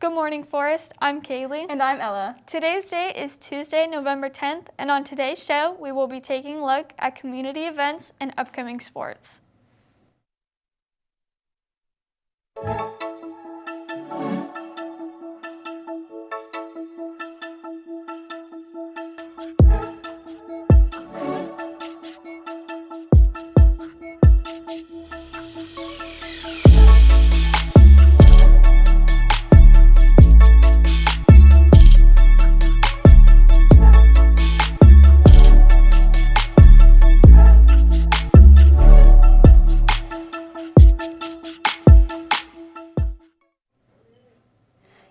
Good morning, Forest. I'm Kaylee. And I'm Ella. Today's date is Tuesday, November 10th, and on today's show, we will be taking a look at community events and upcoming sports.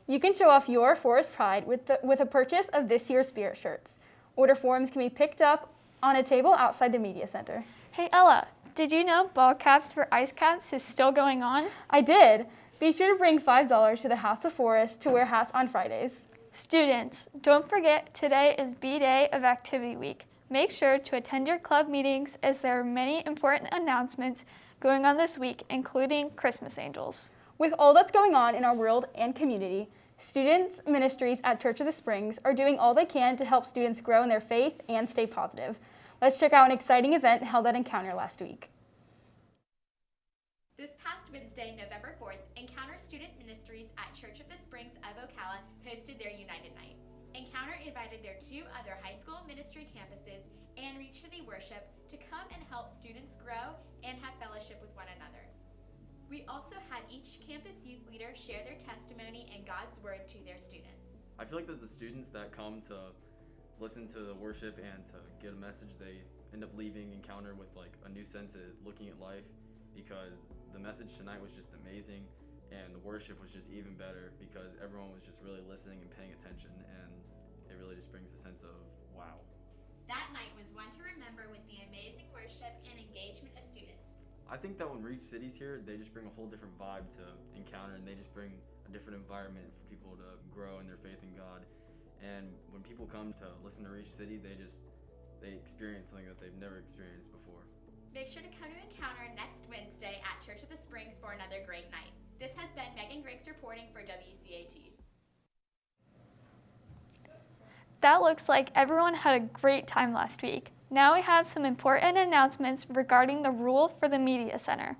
You can show off your Forest pride with a purchase of this year's Spirit shirts. Order forms can be picked up on a table outside the media center. Hey Ella, did you know ball caps for ice caps is still going on? I did. Be sure to bring $5 to the House of Forest to wear hats on Fridays. Students, don't forget today is B-Day of Activity Week. Make sure to attend your club meetings as there are many important announcements going on this week, including Christmas Angels. With all that's going on in our world and community, students' ministries at Church of the Springs are doing all they can to help students grow in their faith and stay positive. Let's check out an exciting event held at Encounter last week. This past Wednesday, November 4th, Encounter Student Ministries at Church of the Springs of Ocala hosted their United Night. Encounter invited their two other high school ministry campuses and Reach City Worship to come and help students grow and have fellowship with one another. We also had each campus youth leader share their testimony and God's word to their students. I feel like that the students that come to listen to the worship and to get a message, they end up leaving Encounter with like a new sense of looking at life, because the message tonight was just amazing and the worship was just even better because everyone was just really listening and paying attention, and it really just brings a sense of wow. That night was one to remember with the amazing worship and engagement of students. I think that when Reach City's here, they just bring a whole different vibe to Encounter, and they just bring a different environment for people to grow in their faith in God. And when people come to listen to Reach City, they experience something that they've never experienced before. Make sure to come to Encounter next Wednesday at Church of the Springs for another great night. This has been Megan Griggs reporting for WCAT. That looks like everyone had a great time last week. Now we have some important announcements regarding the rule for the Media Center.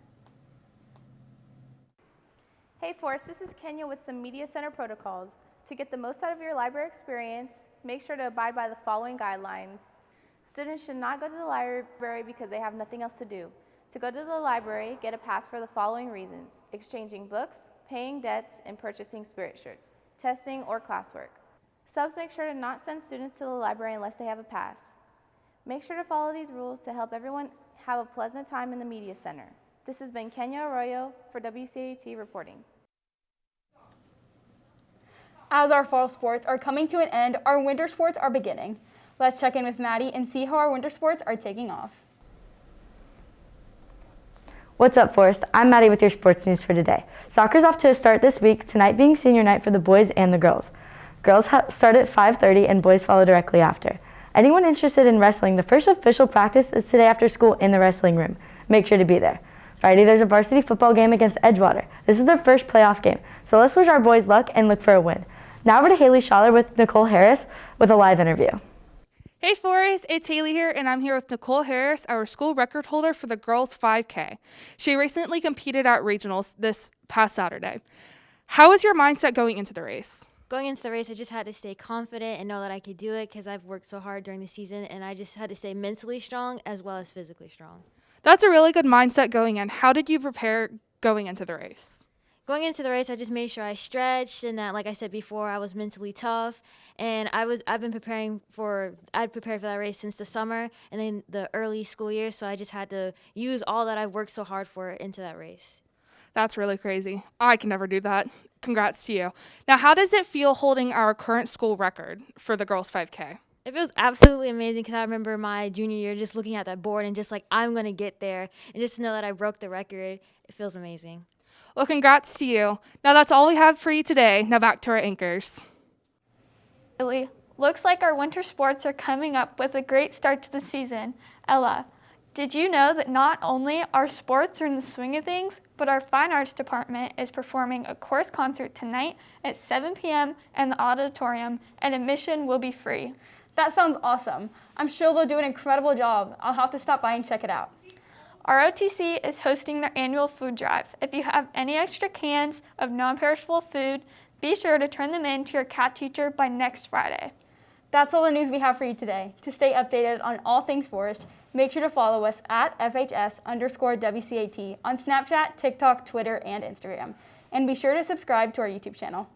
Hey Forrest, this is Kenya with some Media Center protocols. To get the most out of your library experience, make sure to abide by the following guidelines. Students should not go to the library because they have nothing else to do. To go to the library, get a pass for the following reasons: exchanging books, paying debts, and purchasing Spirit shirts, testing, or classwork. Subs make sure to not send students to the library unless they have a pass. Make sure to follow these rules to help everyone have a pleasant time in the Media Center. This has been Kenya Arroyo for WCAT reporting. As our fall sports are coming to an end, our winter sports are beginning. Let's check in with Maddie and see how our winter sports are taking off. What's up, Forrest? I'm Maddie with your sports news for today. Soccer's off to a start this week, tonight being senior night for the boys and the girls. Girls start at 5:30 and boys follow directly after. Anyone interested in wrestling, the first official practice is today after school in the wrestling room. Make sure to be there. Friday, there's a varsity football game against Edgewater. This is their first playoff game, so let's wish our boys luck and look for a win. Now over to Haley Schaller with Nicole Harris with a live interview. Hey Forrest, it's Haley here, and I'm here with Nicole Harris, our school record holder for the girls 5K. She recently competed at regionals this past Saturday. How was your mindset going into the race? Going into the race, I just had to stay confident and know that I could do it because I've worked so hard during the season, and I just had to stay mentally strong as well as physically strong. That's a really good mindset going in. How did you prepare going into the race? Going into the race, I just made sure I stretched and that, like I said before, I was mentally tough. And I'd prepared for that race since the summer and then the early school year, so I just had to use all that I've worked so hard for into that race. That's really crazy. I can never do that. Congrats to you. Now, how does it feel holding our current school record for the girls 5K? It feels absolutely amazing because I remember my junior year just looking at that board and just like, I'm going to get there. And just to know that I broke the record, it feels amazing. Well, congrats to you. Now, that's all we have for you today. Now back to our anchors. Looks like our winter sports are coming up with a great start to the season. Ella, Did you know that not only our sports are in the swing of things, but our fine arts department is performing a chorus concert tonight at 7 p.m. in the auditorium, and admission will be free. That sounds awesome. I'm sure they'll do an incredible job. I'll have to stop by and check it out. ROTC is hosting their annual food drive. If you have any extra cans of non-perishable food, be sure to turn them in to your CAT teacher by next Friday. That's all the news we have for you today. To stay updated on all things Forest, make sure to follow us at FHS_WCAT on Snapchat, TikTok, Twitter, and Instagram. And be sure to subscribe to our YouTube channel.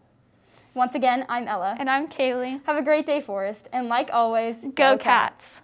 Once again, I'm Ella. And I'm Kaylee. Have a great day, Forest. And like always, Go Cats!